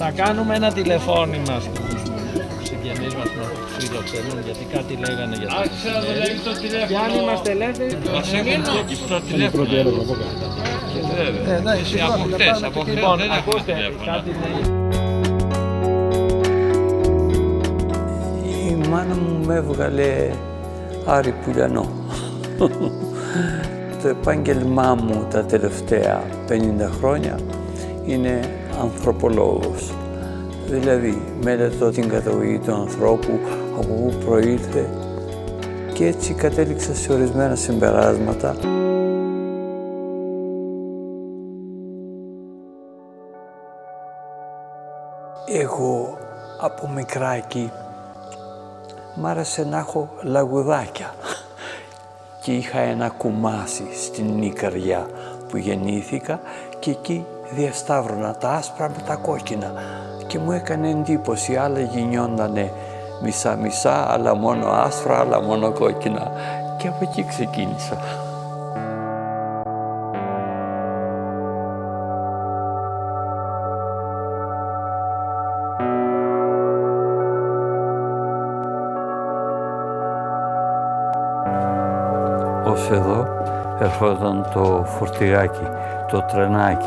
Θα κάνουμε ένα τηλεφώνημα στους συγγενείς μας που φιλοξενούν, γιατί κάτι λέγανε για το μεσημέρι. Και αν είμαστε ελεύθεροι, μας έχουν κόκκι το τηλέφωνο. Από χτες. Λοιπόν, ακούστε, κάτι λέει. Η μάνα μου με έβγαλε Άρη Πουλιανό. Το επάγγελμά μου τα τελευταία 50 χρόνια είναι ανθρωπολόγος. Δηλαδή, μελετώ την καταγωγή του ανθρώπου, από πού προήλθε και έτσι κατέληξα σε ορισμένα συμπεράσματα. Εγώ από μικράκι μ' άρεσε να έχω λαγουδάκια και είχα ένα κουμάσι στην Νικαριά που γεννήθηκα και εκεί διασταύρωνα τα άσπρα με τα κόκκινα και μου έκανε εντύπωση, άλλα γινιόντανε μισά-μισά, αλλά μόνο άσπρα, αλλά μόνο κόκκινα και από εκεί ξεκίνησα. Ως εδώ ερχόταν το φορτηγάκι, το τρενάκι.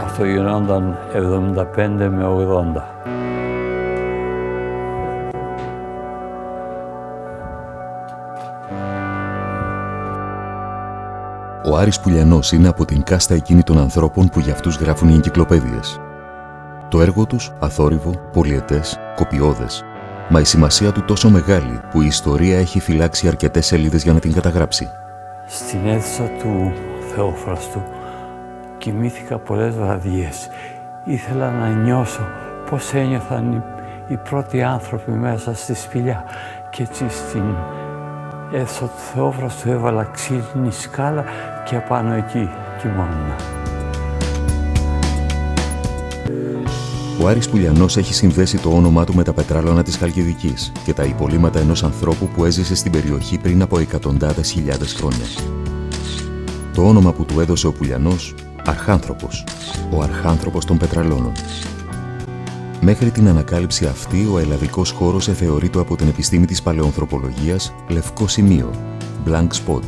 Αυτό γινόταν 75 με 80. Ο Άρης Πουλιανός είναι από την κάστα εκείνη των ανθρώπων που για αυτούς γράφουν οι εγκυκλοπαίδειες. Το έργο τους αθόρυβο, πολυετές, κοπιώδες, μα η σημασία του τόσο μεγάλη που η ιστορία έχει φυλάξει αρκετές σελίδες για να την καταγράψει. Στην αίθουσα του Θεόφραστου κοιμήθηκα πολλές βραδιές. Ήθελα να νιώσω πώς ένιωθαν οι πρώτοι άνθρωποι μέσα στη σπηλιά και έτσι στην αίθουσα του Θεόφραστου έβαλα ξύλινη σκάλα και απάνω εκεί κοιμόμουν. Ο Άρης Πουλιανός έχει συνδέσει το όνομά του με τα πετράλωνα της Χαλκιδικής και τα υπολείμματα ενός ανθρώπου που έζησε στην περιοχή πριν από εκατοντάδες χιλιάδες χρόνια. Το όνομα που του έδωσε ο Πουλιανός, Αρχάνθρωπος, ο Αρχάνθρωπος των Πετραλώνων. Μέχρι την ανακάλυψη αυτή, ο ελλαδικός χώρος εθεωρείται από την επιστήμη της παλαιοανθρωπολογίας λευκό σημείο, blank spot,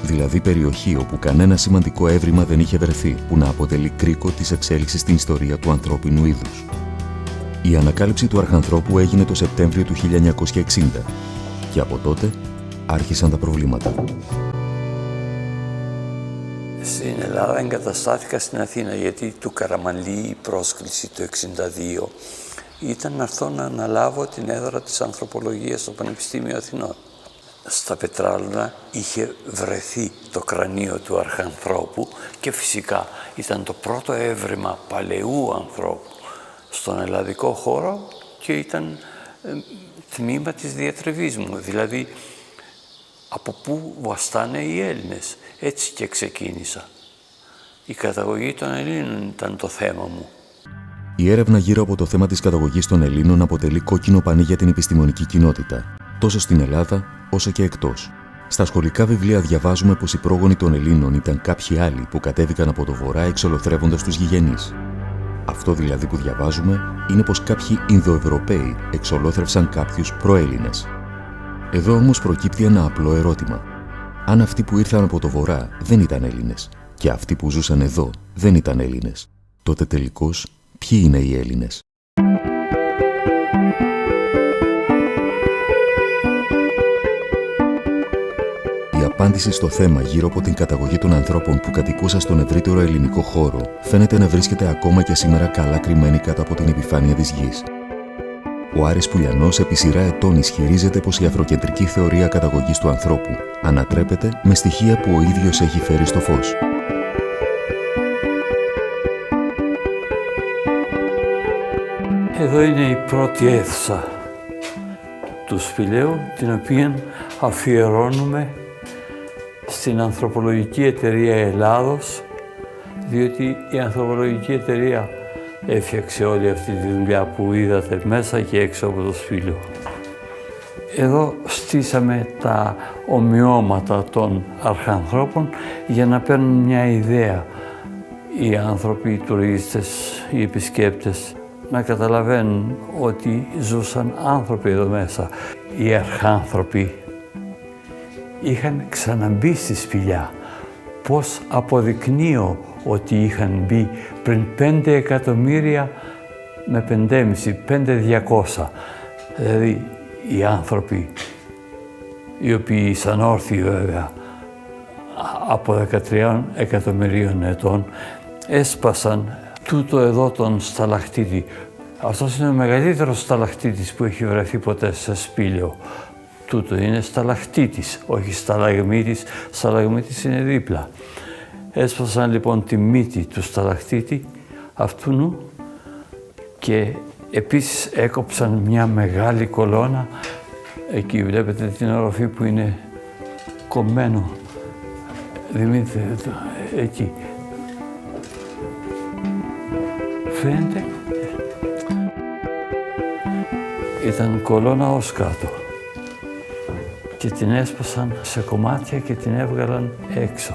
δηλαδή περιοχή όπου κανένα σημαντικό έβριμα δεν είχε βρεθεί, που να αποτελεί κρίκο της εξέλιξης στην ιστορία του ανθρώπινου είδους. Η ανακάλυψη του Αρχανθρώπου έγινε το Σεπτέμβριο του 1960 και από τότε άρχισαν τα προβλήματα. Στην Ελλάδα εγκαταστάθηκα στην Αθήνα γιατί του Καραμανλή η πρόσκληση το 1962 ήταν να έρθω να αναλάβω την έδρα της ανθρωπολογίας στο Πανεπιστήμιο Αθηνών. Στα πετράλωνα είχε βρεθεί το κρανίο του Αρχανθρώπου και φυσικά ήταν το πρώτο έβριμα παλαιού ανθρώπου στον ελλαδικό χώρο και ήταν τμήμα της διατριβής μου, δηλαδή από πού βαστάνε οι Έλληνες. Έτσι και ξεκίνησα. Η καταγωγή των Ελλήνων ήταν το θέμα μου. Η έρευνα γύρω από το θέμα της καταγωγής των Ελλήνων αποτελεί κόκκινο πανί για την επιστημονική κοινότητα, τόσο στην Ελλάδα όσο και εκτός. Στα σχολικά βιβλία διαβάζουμε πως οι πρόγονοι των Ελλήνων ήταν κάποιοι άλλοι που κατέβηκαν από το βορρά εξολοθρεύοντας τους γηγενείς. Αυτό δηλαδή που διαβάζουμε είναι πως κάποιοι Ινδοευρωπαίοι εξολόθρευσαν κάποιους προέλληνες. Εδώ όμως προκύπτει ένα απλό ερώτημα. Αν αυτοί που ήρθαν από το βορρά δεν ήταν Έλληνες και αυτοί που ζούσαν εδώ δεν ήταν Έλληνες, τότε τελικώς ποιοι είναι οι Έλληνες? Η απάντηση στο θέμα γύρω από την καταγωγή των ανθρώπων που κατοικούσαν στον ευρύτερο ελληνικό χώρο φαίνεται να βρίσκεται ακόμα και σήμερα καλά κρυμμένη κάτω από την επιφάνεια της γης. Ο Άρης Πουλιανός επί σειρά ετών ισχυρίζεται πως η αφροκεντρική θεωρία καταγωγής του ανθρώπου ανατρέπεται με στοιχεία που ο ίδιος έχει φέρει στο φως. Εδώ είναι η πρώτη αίθουσα του σπηλαίου, την οποία αφιερώνουμε στην Ανθρωπολογική Εταιρεία Ελλάδος, διότι η Ανθρωπολογική Εταιρεία έφτιαξε όλη αυτή τη δουλειά που είδατε μέσα και έξω από το σπήλαιο. Εδώ στήσαμε τα ομοιώματα των αρχανθρώπων για να παίρνουν μια ιδέα οι άνθρωποι, οι τουρίστες, οι επισκέπτες, να καταλαβαίνουν ότι ζούσαν άνθρωποι εδώ μέσα. Οι αρχάνθρωποι είχαν ξαναμπεί στη σπηλιά. Πώς αποδεικνύω ότι είχαν μπει πριν 5 εκατομμύρια με 5,5, 5.200. Δηλαδή οι άνθρωποι, οι οποίοι ήσαν όρθιοι βέβαια, από 13 εκατομμυρίων ετών, έσπασαν τούτο εδώ τον σταλακτήτη. Αυτός είναι ο μεγαλύτερος σταλακτήτης που έχει βρεθεί ποτέ σε σπήλαιο. Τούτο είναι σταλακτήτης, όχι σταλαγμίτης. Σταλαγμίτης είναι δίπλα. Έσπασαν λοιπόν τη μύτη του σταλακτήτη αυτού και επίσης έκοψαν μια μεγάλη κολόνα. Εκεί βλέπετε την οροφή που είναι κομμένο. Δημήτρη, εκεί. Φαίνεται. Ήταν κολόνα ως κάτω. Και την έσπασαν σε κομμάτια και την έβγαλαν έξω.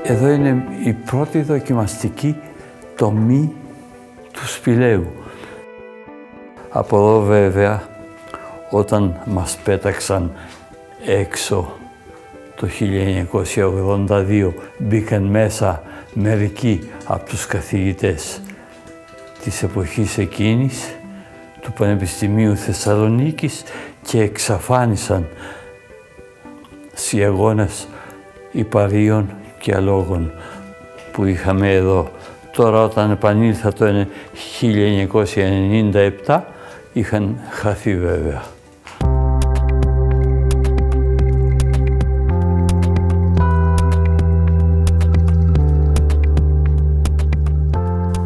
Εδώ είναι η πρώτη δοκιμαστική τομή του σπηλαίου. Από εδώ βέβαια, όταν μας πέταξαν έξω το 1982, μπήκαν μέσα μερικοί από τους καθηγητές της εποχής εκείνης του Πανεπιστημίου Θεσσαλονίκης και εξαφάνισαν στις αγώνες υπαρίων και αλόγων που είχαμε εδώ. Τώρα όταν επανήλθα το 1997 είχαν χαθεί βέβαια.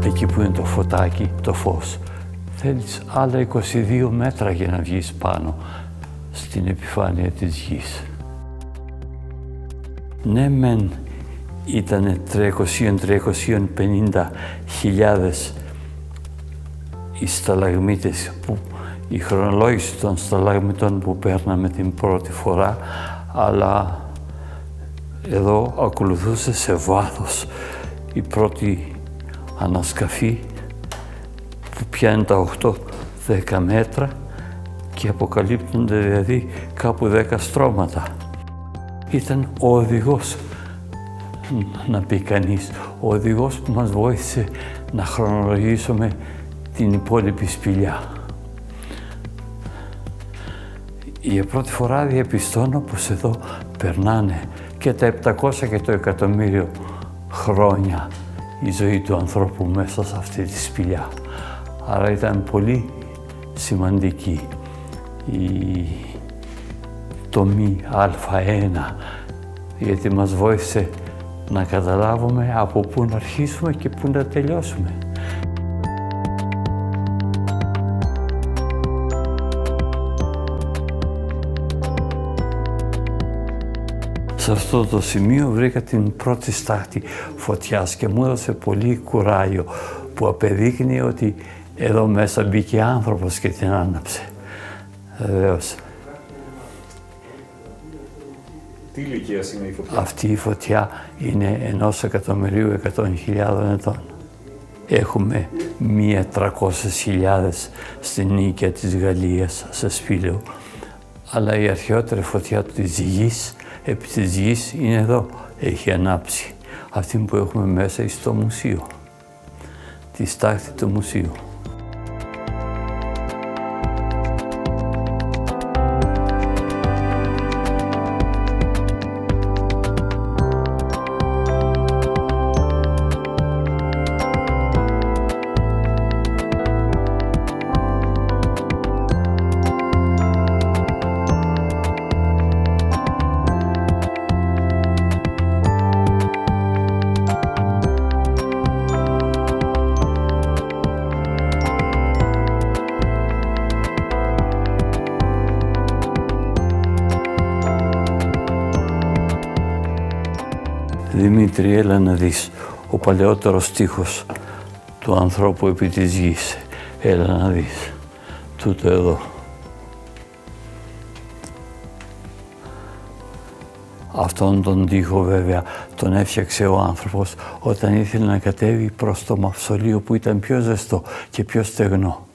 Εκεί που είναι το φωτάκι, το φως, θέλεις άλλα 22 μέτρα για να βγεις πάνω στην επιφάνεια της γης. Ναι μεν ήτανε 300-350 χιλιάδες οι σταλαγμίτες, η χρονολόγηση των σταλαγμιτών που παίρναμε την πρώτη φορά, αλλά εδώ ακολουθούσε σε βάθος η πρώτη ανασκαφή που πιάνει τα 8-10 μέτρα και αποκαλύπτονται δηλαδή κάπου 10 στρώματα. Ήταν ο οδηγός, να πει κανείς, ο οδηγός που μας βοήθησε να χρονολογήσουμε την υπόλοιπη σπηλιά. Για πρώτη φορά διαπιστώνω πως εδώ περνάνε και τα 700 και το εκατομμύριο χρόνια η ζωή του ανθρώπου μέσα σε αυτή τη σπηλιά. Άρα ήταν πολύ σημαντική η τομή Α1, γιατί μας βοήθησε να καταλάβουμε από πού να αρχίσουμε και πού να τελειώσουμε. Σε αυτό το σημείο βρήκα την πρώτη στάχτη φωτιάς και μου έδωσε πολύ κουράγιο που απεδείκνυε ότι εδώ μέσα μπήκε άνθρωπος και την άναψε. Βεβαίως. Τι ηλικίας είναι η φωτιά? Αυτή η φωτιά είναι 1.100.000 ετών. Έχουμε 1.300.000 στην Νίκαια της Γαλλίας, σε σπήλαιο. Αλλά η αρχαιότερη φωτιά της γης, επί της γης, είναι εδώ. Έχει ανάψει. Αυτή που έχουμε μέσα στο μουσείο. Τη στάχτη του μουσείου. Δημήτρη, έλα να δεις ο παλαιότερος στίχος του ανθρώπου επί της γης. Έλα να δεις. τούτο εδώ. Αυτόν τον τοίχο βέβαια τον έφτιαξε ο άνθρωπος όταν ήθελε να κατέβει προς το μαυσολείο που ήταν πιο ζεστό και πιο στεγνό.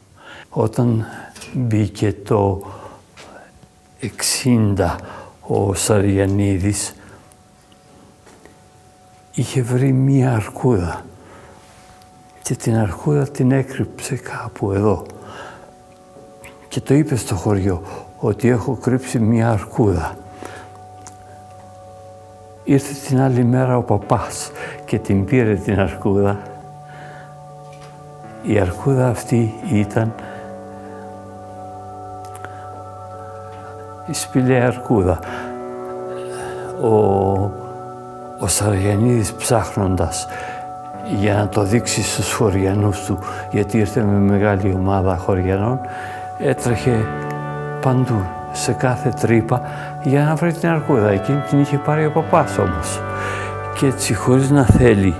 Όταν μπήκε το 60 ο Σαριανίδης, είχε βρει μία αρκούδα και την αρκούδα την έκρυψε κάπου εδώ και το είπε στο χωριό ότι έχω κρύψει μία αρκούδα. Ήρθε την άλλη μέρα ο παπάς και την πήρε την αρκούδα. Η αρκούδα αυτή ήταν η σπηλαία αρκούδα. Ο Σαριανίδης, ψάχνοντας για να το δείξει στους χωριανούς του, γιατί ήρθε με μεγάλη ομάδα χωριανών, έτρεχε παντού, σε κάθε τρύπα, για να βρει την αρκούδα. Εκείνη την είχε πάρει ο παπάς όμως. Και έτσι, χωρίς να θέλει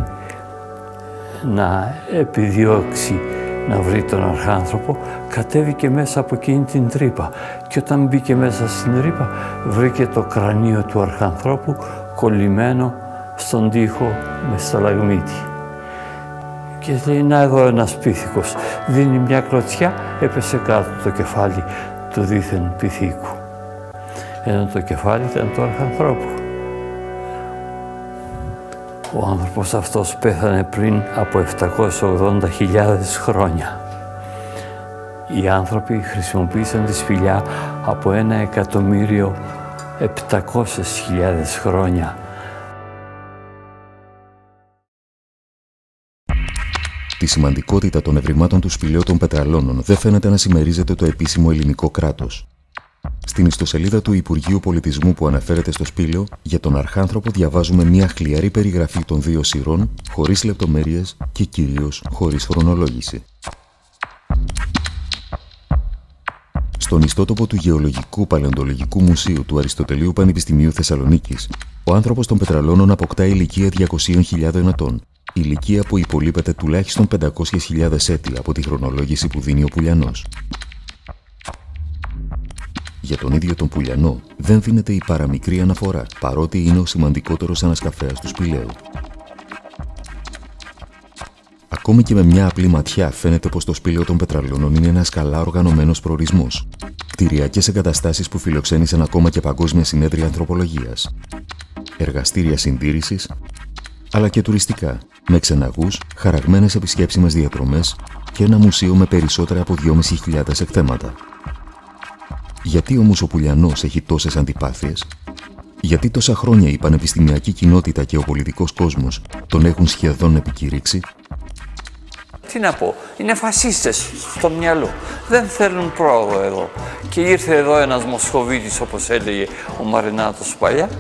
να επιδιώξει να βρει τον αρχάνθρωπο, κατέβηκε μέσα από εκείνη την τρύπα. Και όταν μπήκε μέσα στην τρύπα, βρήκε το κρανίο του αρχανθρώπου κολλημένο στον τοίχο με σταλαγμίτη. Και λέει, να εδώ ένας πίθηκος. Δίνει μια κλωτσιά, έπεσε κάτω το κεφάλι του δίθεν πυθίκου. Ενώ το κεφάλι ήταν του αρχανθρώπου. Ο άνθρωπος αυτός πέθανε πριν από 780.000 χρόνια. Οι άνθρωποι χρησιμοποίησαν τη σπηλιά από 1.700.000 χρόνια. Τη σημαντικότητα των ευρημάτων του σπηλαίου των Πετραλώνων δεν φαίνεται να συμμερίζεται το επίσημο ελληνικό κράτος. Στην ιστοσελίδα του Υπουργείου Πολιτισμού που αναφέρεται στο σπήλαιο, για τον αρχάνθρωπο διαβάζουμε μια χλιαρή περιγραφή των δύο σειρών, χωρίς λεπτομέρειες και κυρίως χωρίς χρονολόγηση. Στον ιστότοπο του Γεωλογικού Παλαιοντολογικού Μουσείου του Αριστοτελείου Πανεπιστημίου Θεσσαλονίκης, ο άνθρωπος των Πετραλώνων αποκτά ηλικία 200.000 ετών, ηλικία που υπολείπεται τουλάχιστον 500.000 έτη από τη χρονολόγηση που δίνει ο Πουλιανός. Για τον ίδιο τον Πουλιανό δεν δίνεται η παραμικρή αναφορά, παρότι είναι ο σημαντικότερος ανασκαφέας του σπηλαίου. Ακόμη και με μια απλή ματιά φαίνεται πως το σπήλαιο των Πετραλώνων είναι ένας καλά οργανωμένος προορισμός. Κτηριακές εγκαταστάσεις που φιλοξένησαν ακόμα και παγκόσμια συνέδρια ανθρωπολογίας. Εργαστήρια συντήρησης, αλλά και τουριστικά, με ξεναγούς, χαραγμένες επισκέψιμες διαδρομές και ένα μουσείο με περισσότερα από 2.500 εκθέματα. Γιατί όμως ο Πουλιανός έχει τόσες αντιπάθειες? Γιατί τόσα χρόνια η πανεπιστημιακή κοινότητα και ο πολιτικός κόσμος τον έχουν σχεδόν επικηρύξει? Τι να πω, είναι φασίστες στο μυαλό. Δεν θέλουν πρόοδο εδώ. Και ήρθε εδώ ένας Μοσχοβίτης, όπως έλεγε ο Μαρινάτος παλιά,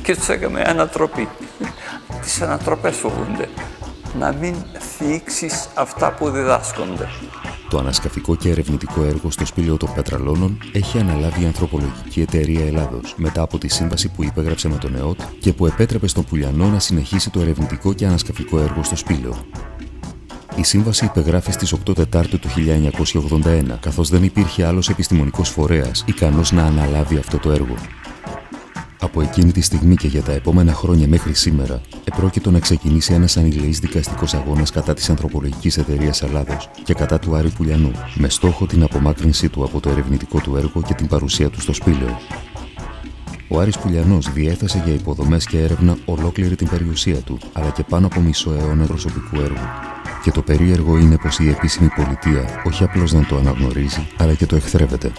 και τους έκαμε ανατροπή. Τις ανατροπές φοβούνται. Να μην θίξεις αυτά που διδάσκονται. Το ανασκαφικό και ερευνητικό έργο στο σπήλαιο των Πετραλώνων έχει αναλάβει η Ανθρωπολογική Εταιρεία Ελλάδος μετά από τη σύμβαση που υπέγραψε με τον ΕΟΤ και που επέτρεπε στον Πουλιανό να συνεχίσει το ερευνητικό και ανασκαφικό έργο στο σπήλαιο. Η σύμβαση υπεγράφει στις 8 Τετάρτου του 1981, καθώς δεν υπήρχε άλλος επιστημονικός φορέας ικανός να αναλάβει αυτό το έργο. Από εκείνη τη στιγμή και για τα επόμενα χρόνια μέχρι σήμερα, επρόκειτο να ξεκινήσει ένας ανηλυής δικαστικός αγώνας κατά της Ανθρωπολογικής Εταιρείας Ελλάδος και κατά του Άρη Πουλιανού, με στόχο την απομάκρυνσή του από το ερευνητικό του έργο και την παρουσία του στο σπήλαιο. Ο Άρης Πουλιανός διέθεσε για υποδομές και έρευνα ολόκληρη την περιουσία του, αλλά και πάνω από μισό αιώνα προσωπικού έργου. Και το περίεργο είναι πως η επίσημη πολιτεία όχι απλώς δεν το αναγνωρίζει, αλλά και το εχθρεύεται.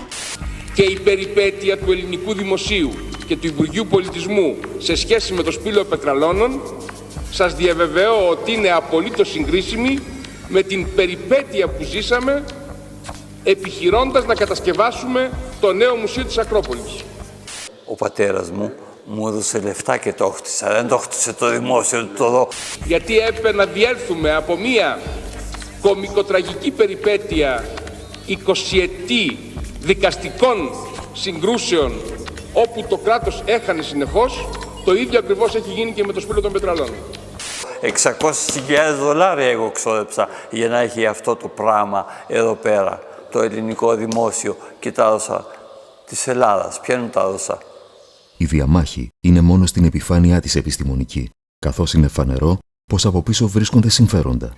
Και η περιπέτεια του ελληνικού δημοσίου και του Υπουργείου Πολιτισμού σε σχέση με το σπήλαιο Πετραλώνων, σας διαβεβαιώ ότι είναι απολύτως συγκρίσιμη με την περιπέτεια που ζήσαμε επιχειρώντας να κατασκευάσουμε το νέο μουσείο της Ακρόπολης. Ο πατέρας μου έδωσε λεφτά και το χτίσα. Δεν το χτίσε το δημόσιο, το δω. Γιατί έπρεπε να διέλθουμε από μία κωμικοτραγική περιπέτεια 20ετή δικαστικών συγκρούσεων όπου το κράτος έχανε συνεχώς, το ίδιο ακριβώς έχει γίνει και με το σπήλαιο των Πετραλώνων. $600.000 εγώ ξόδεψα για να έχει αυτό το πράγμα εδώ πέρα. το ελληνικό δημόσιο και τα έδωσα της Ελλάδας. Ποιον τα έδωσα? Η διαμάχη είναι μόνο στην επιφάνειά της επιστημονική, καθώς είναι φανερό πως από πίσω βρίσκονται συμφέροντα.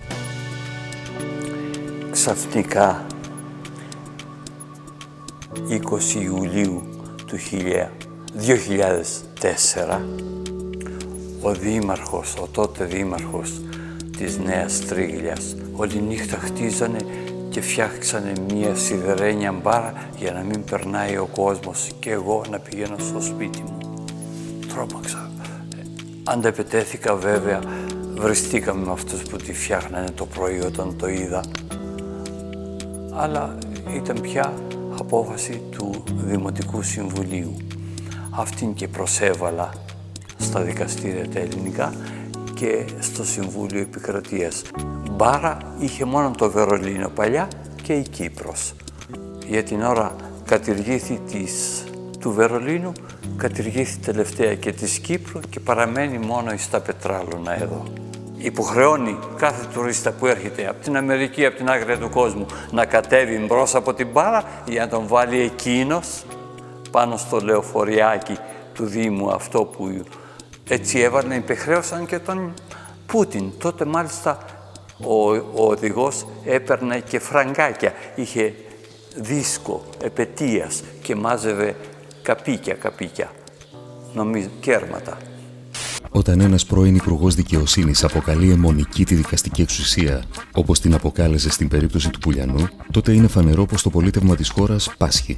Ξαφνικά, 20 Ιουλίου του 2004, ο δήμαρχος, ο τότε δήμαρχος της Νέας Τρίγλιας, όλη νύχτα χτίζανε και φτιάξανε μία σιδερένια μπάρα για να μην περνάει ο κόσμος και εγώ να πηγαίνω στο σπίτι μου. Τρόμαξα. Αντεπετέθηκα βέβαια, βριστήκαμε με αυτούς που τη φτιάχνανε το πρωί όταν το είδα. Αλλά ήταν πια απόφαση του Δημοτικού Συμβουλίου. Αυτήν και προσέβαλα στα δικαστήρια τα ελληνικά και στο Συμβούλιο Επικρατείας. Μπάρα είχε μόνο το Βερολίνο παλιά και η Κύπρος. Για την ώρα κατηργήθη του Βερολίνου, κατηργήθη τελευταία και της Κύπρου και παραμένει μόνο στα Πετράλωνα εδώ. Υποχρεώνει κάθε τουρίστα που έρχεται από την Αμερική, από την άκρη του κόσμου, να κατέβει μπρος από την μπάρα για να τον βάλει εκείνος πάνω στο λεωφοριάκι του Δήμου, αυτό που έτσι έβαλαν, υπεχρέωσαν και τον Πούτιν. Τότε μάλιστα ο οδηγός έπαιρνε και φραγκάκια, είχε δίσκο επετείας και μάζευε καπίκια, νομίζω, κέρματα. Όταν ένας πρώην υπουργός δικαιοσύνης αποκαλεί αιμονική τη δικαστική εξουσία, όπως την αποκάλεσε στην περίπτωση του Πουλιανού, τότε είναι φανερό πως το πολίτευμα της χώρας πάσχει.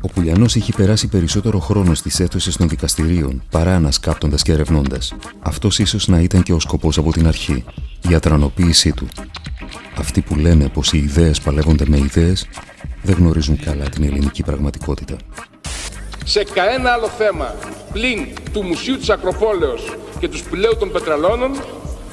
Ο Πουλιανός έχει περάσει περισσότερο χρόνο στις αίθουσες των δικαστηρίων παρά ανασκάπτοντας και ερευνώντας. Αυτός ίσως να ήταν και ο σκοπός από την αρχή, η ατρανοποίησή του. Αυτοί που λένε πως οι ιδέες παλεύονται με ιδέες, δεν γνωρίζουν καλά την ελληνική πραγματικότητα. Σε κανένα άλλο θέμα πλην του Μουσείου της Ακροπόλεως και του Σπηλαίου των Πετραλώνων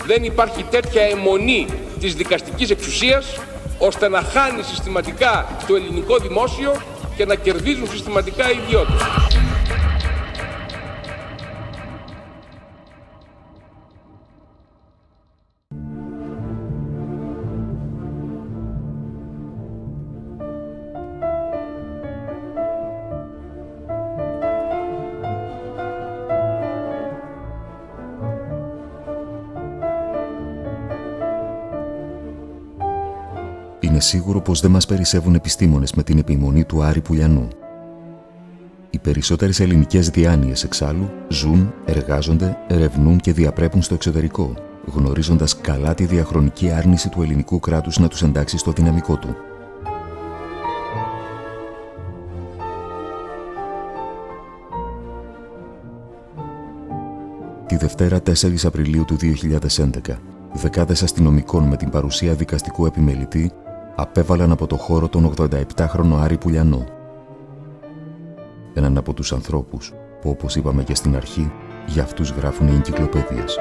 δεν υπάρχει τέτοια αιμονή της δικαστικής εξουσίας ώστε να χάνει συστηματικά το ελληνικό δημόσιο και να κερδίζουν συστηματικά οι ιδιώτες. Είναι σίγουρο πως δεν μας περισσεύουν επιστήμονες με την επιμονή του Άρη Πουλιανού. Οι περισσότερες ελληνικές διάνοιες εξάλλου ζουν, εργάζονται, ερευνούν και διαπρέπουν στο εξωτερικό, γνωρίζοντας καλά τη διαχρονική άρνηση του ελληνικού κράτους να τους εντάξει στο δυναμικό του. Τη Δευτέρα 4 Απριλίου του 2011, δεκάδες αστυνομικών με την παρουσία δικαστικού επιμελητή απέβαλαν από το χώρο τον 87χρονο Άρη Πουλιανό. Έναν από τους ανθρώπους που, όπως είπαμε και στην αρχή, για αυτούς γράφουν οι εγκυκλοπαίδειες.